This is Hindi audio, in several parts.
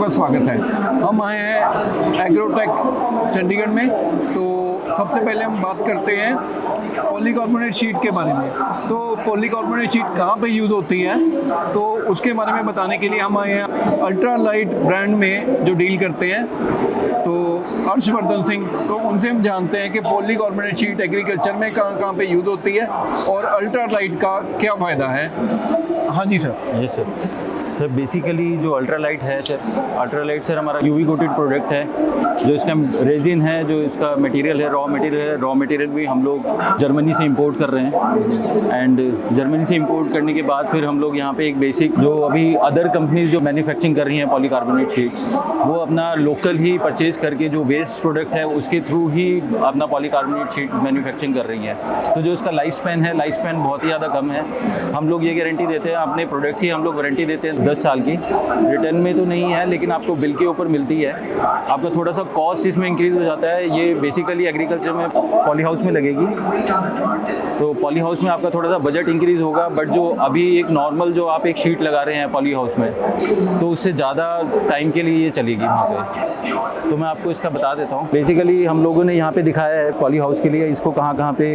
आपका स्वागत है। हम आए हैं एग्रोटेक चंडीगढ़ में। तो सबसे पहले हम बात करते हैं पॉलीकार्बोनेट शीट के बारे में। तो पॉलीकार्बोनेट शीट कहाँ पे यूज़ होती है, तो उसके बारे में बताने के लिए हम आए हैं अल्ट्रा लाइट ब्रांड में जो डील करते हैं, तो हर्षवर्धन सिंह। तो उनसे हम जानते हैं कि पॉलीकार्बोनेट शीट एग्रीकल्चर में कहाँ कहाँ पे यूज़ होती है और अल्ट्रा लाइट का क्या फ़ायदा है। हाँ जी सर। यस सर, बेसिकली जो अल्ट्रालाइट है सर, अल्ट्रालाइट सर हमारा यूवी कोटेड प्रोडक्ट है। जो इसका रेजिन है, जो इसका मटेरियल है, रॉ मटेरियल भी हम लोग जर्मनी से इंपोर्ट कर रहे हैं। एंड जर्मनी से इंपोर्ट करने के बाद फिर हम लोग यहाँ पे एक बेसिक जो अभी अदर कंपनीज जो मैन्युफैक्चरिंग कर रही हैं पॉलीकार्बोनेट शीट्स, वो अपना लोकल ही परचेज करके जो वेस्ट प्रोडक्ट है उसके थ्रू ही अपना पॉलीकार्बोनेट शीट मैन्युफैक्चरिंग कर रही है। तो जो इसका लाइफ स्पैन है, लाइफ स्पैन बहुत ही ज़्यादा कम है। हम लोग ये गारंटी देते हैं, अपने प्रोडक्ट की हम लोग वारंटी देते हैं 10 साल की। रिटर्न में तो नहीं है, लेकिन आपको बिल के ऊपर मिलती है। आपका थोड़ा सा कॉस्ट इसमें इंक्रीज़ हो जाता है। ये बेसिकली एग्रीकल्चर में पॉली हाउस में लगेगी, तो पॉली हाउस में आपका थोड़ा सा बजट इंक्रीज़ होगा। बट जो अभी एक नॉर्मल जो आप एक शीट लगा रहे हैं पॉली हाउस में, तो उससे ज़्यादा टाइम के लिए ये चलेगी वहाँ पे। तो मैं आपको इसका बता देता हूँ। बेसिकली हम लोगों ने यहाँ पे दिखाया है पॉली हाउस के लिए इसको कहाँ कहाँ पे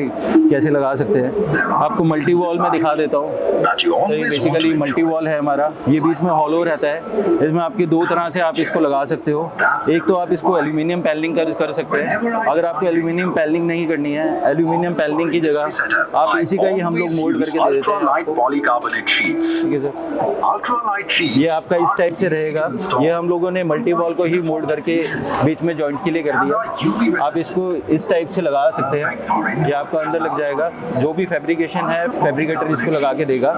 कैसे लगा सकते हैं। आपको मल्टी वॉल में दिखा देता हूँ। तो ये बेसिकली मल्टी वॉल है हमारा। ये बीच में हॉलो रहता है। इसमें आपकी दो तरह से आप इसको लगा सकते हो। एक तो आप इसको एल्यूमिनियम पैनलिंग कर सकते हैं। अगर आपको एल्यूमिनियम पैनलिंग नहीं करनी है, एल्यूमिनियम पैनलिंग की जगह आप इसी का ही हम लोग मोल्ड करके दे देते हैं। ठीक है सर, ये आपका इस टाइप से रहेगा। ये हम लोगों ने मल्टी वॉल को ही मोल्ड करके बीच में जॉइंट के लिए कर दिया। आप इसको इस टाइप से लगा सकते हैं। ये आपका अंदर लग जाएगा। जो भी फैब्रिकेशन है फैब्रिकेटर इसको लगा के देगा।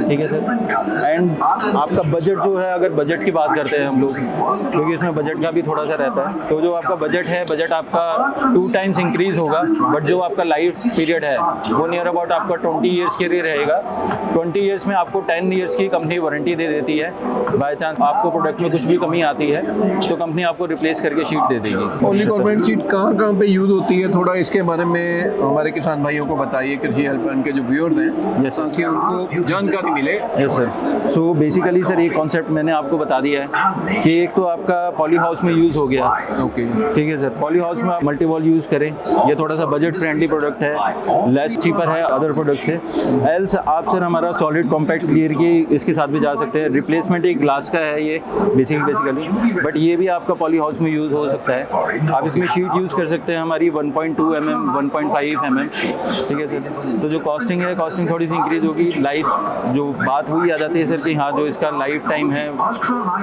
ठीक है सर। एंड आपका बजट जो है, अगर बजट की बात करते हैं हम लोग, क्योंकि इसमें बजट का भी थोड़ा सा रहता है, तो जो आपका बजट है, बजट आपका 2 टाइम्स इंक्रीज होगा। बट जो आपका लाइफ पीरियड है वो नियर अबाउट आपका 20 ईयर्स के लिए रहेगा। 20 ईयर्स में आपको 10 ईयर्स की कंपनी वारंटी दे देती है। बाय चांस आपको प्रोडक्ट में कुछ भी कमी आती है तो कंपनी आपको रिप्लेस करके शीट दे देगी। पॉलीकार्बोनेट शीट कहाँ कहाँ पे यूज़ होती है, थोड़ा इसके बारे में हमारे किसान भाइयों को बताइए, कृषि हेल्पलाइन के जो व्यूअर्स हैं, ताकि उनको जानकारी मिले। Yes sir. So basically sir एक कॉन्सेप्ट मैंने आपको बता दिया है कि एक तो आपका पॉली हाउस में यूज़ हो गया। ओके, ठीक है सर। पॉली हाउस में आप मल्टी वॉल यूज़ करें, ये थोड़ा सा बजट फ्रेंडली प्रोडक्ट है, लेस चीपर है अदर प्रोडक्ट से। एल्स आप सर हमारा सॉलिड कॉम्पैक्ट क्लियर की इसके साथ भी जा सकते हैं। रिप्लेसमेंट एक ग्लास का है ये बेसिकली, बट ये भी आपका पॉली हाउस में यूज़ हो सकता है। आप इसमें शीट यूज़ कर सकते हैं हमारी 1.2 mm 1.5 mm। ठीक है सर। तो जो कॉस्टिंग है, कॉस्टिंग थोड़ी सी इंक्रीज होगी। लाइफ जो बात हुई आ जाती है सर कि हाँ, जो इसका लाइफ टाइम है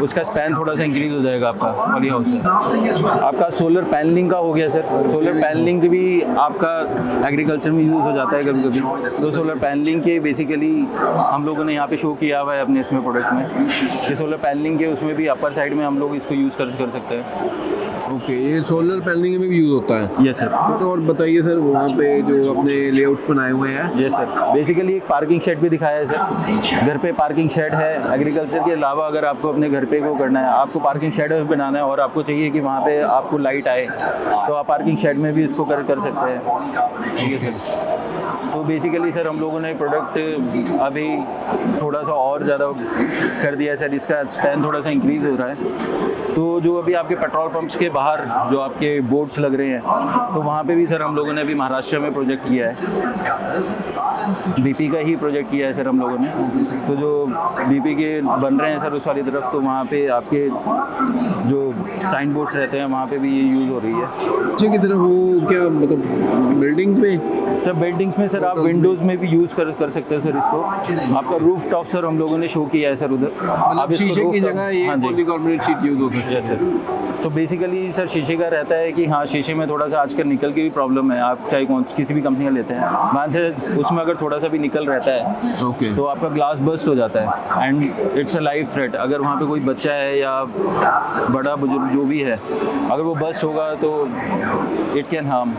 उसका स्पैन थोड़ा सा इंक्रीज हो जाएगा आपका पॉली हाउस में। आपका सोलर पैनलिंग का हो गया सर। सोलर पैनलिंग भी आपका एग्रीकल्चर में यूज़ हो जाता है कभी कभी। तो सोलर पैनलिंग के बेसिकली हम लोगों ने यहाँ पे शो किया हुआ है अपने इसमें प्रोडक्ट में कि सोलर पैनलिंग के उसमें भी अपर साइड में हम लोग इसको यूज़ कर सकते हैं। ओके, ये सोलर पैनलिंग में भी यूज़ होता है। Yes sir. तो और बताइए सर, वहाँ पे जो अपने लेआउट बनाए हुए हैं। Yes sir. बेसिकली एक पार्किंग शेड भी दिखाया है सर। घर पे पार्किंग शेड है। एग्रीकल्चर के अलावा अगर आपको अपने घर पे को करना है, आपको पार्किंग शेड बनाना है और आपको चाहिए कि वहाँ पे आपको लाइट आए, तो आप पार्किंग शेड में भी इसको कर सकते हैं। ठीक है सर। तो बेसिकली सर हम लोगों ने प्रोडक्ट अभी थोड़ा सा और ज़्यादा कर दिया है सर। इसका स्पैन थोड़ा सा इंक्रीज़ हो रहा है। तो जो अभी आपके पेट्रोल पंप्स के बाहर जो आपके बोर्ड्स लग रहे हैं, तो वहाँ पे भी सर हम लोगों ने अभी महाराष्ट्र में प्रोजेक्ट किया है। बीपी का ही प्रोजेक्ट किया है सर हम लोगों ने। तो जो बीपी के बन रहे हैं सर उस वाली तरफ, तो वहाँ पे आपके जो साइन बोर्ड्स रहते हैं वहाँ पे भी ये यूज़ हो रही है। पीछे की तरफ वो क्या मतलब बिल्डिंग्स में? सर बिल्डिंग्स में सर आप विंडोज़ में भी यूज़ कर सकते हो सर इसको। आपका रूफ टॉप सर हम लोगों ने शो किया है सर उधर। आप शीशे की जगह ये पॉलीकार्बोनेट शीट यूज़ हो सकती है। Yes sir. तो बेसिकली सर शीशे का रहता है कि हाँ, शीशे में थोड़ा सा आजकल निकल की भी प्रॉब्लम है। आप चाहे किसी भी कंपनी का लेते हैं, मान से उसमें अगर थोड़ा सा भी निकल रहता है ओके, तो आपका ग्लास बर्स्ट हो जाता है and it's a life threat. अगर वहाँ पे कोई बच्चा है या बड़ा बुजुर्ग जो भी है, अगर वो बर्स्ट होगा तो इट कैन हार्म।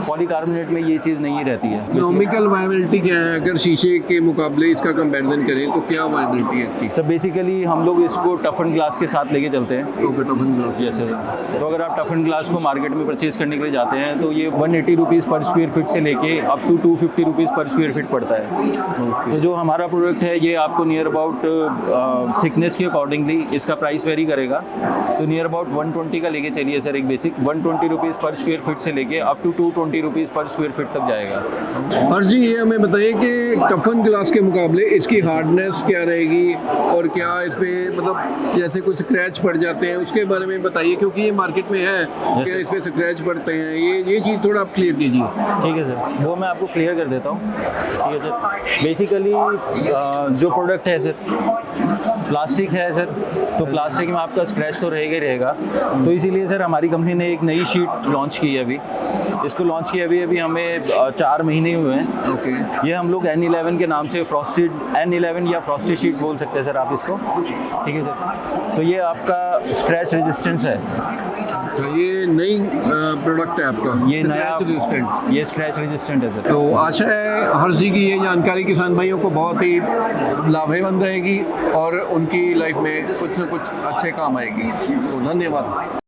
पॉलीकार्बोनेट में ये चीज़ नहीं रहती है। इकोनॉमिकल वायबिलिटी क्या है अगर शीशे के मुकाबले इसका कंपैरिजन करें, तो क्या वायबिलिटी है इसकी? सर बेसिकली हम लोग इसको टफन ग्लास के साथ लेके चलते हैं। Okay, टफन glass. Yes sir. तो अगर आप टफन ग्लास को मार्केट में परचेज करने के लिए जाते हैं तो ये 180 रुपीज़ पर स्क्वायर फीट से लेके अप टू 250 रुपीज़ पर स्क्वायर स्क्वायर फीट पड़ता है। तो जो हमारा प्रोडक्ट है ये आपको नियर अबाउट थिकनेस के अकॉर्डिंगली इसका प्राइस वेरी करेगा। तो नियर अबाउट 120 का लेके चलिए सर, एक बेसिक 120 रुपीज़ पर स्क्वायर फीट से लेके अप टू 220 रुपीज़ पर स्क्वायर फीट तक जाएगा। हर्ष जी, ये हमें बताइए कि टफन ग्लास के मुकाबले इसकी हार्डनेस क्या रहेगी और क्या इस पे मतलब जैसे कुछ स्क्रैच पड़ जाते हैं उसके बारे में बताइए, क्योंकि ये मार्केट में है कि इस पे स्क्रैच पड़ते हैं, ये चीज़ थोड़ा आप क्लियर कीजिए। ठीक है सर, वो मैं आपको क्लियर कर देता हूँ। ठीक है सर, बेसिकली जो प्रोडक्ट है सर प्लास्टिक है सर, तो प्लास्टिक में आपका स्क्रैच तो रहेगा ही रहेगा। तो इसीलिए सर हमारी कंपनी ने एक नई शीट लॉन्च की है अभी। इसको लॉन्च किए अभी हमें 4 महीने हुए हैं। ओके। ये हम लोग N11 के नाम से फ्रॉस्टेड N11 या फ्रॉस्टेड शीट बोल सकते हैं सर आप इसको। ठीक है सर, तो ये आपका स्क्रैच रेजिस्टेंस है। तो ये नई प्रोडक्ट है आपका, ये नया रेजिस्टेंट, ये स्क्रैच रेजिस्टेंट है सर। तो आशा है हर्ष जी की ये जानकारी किसान भाइयों को बहुत ही लाभेवंद रहेगी और उनकी लाइफ में कुछ न कुछ अच्छे काम आएगी। तो धन्यवाद।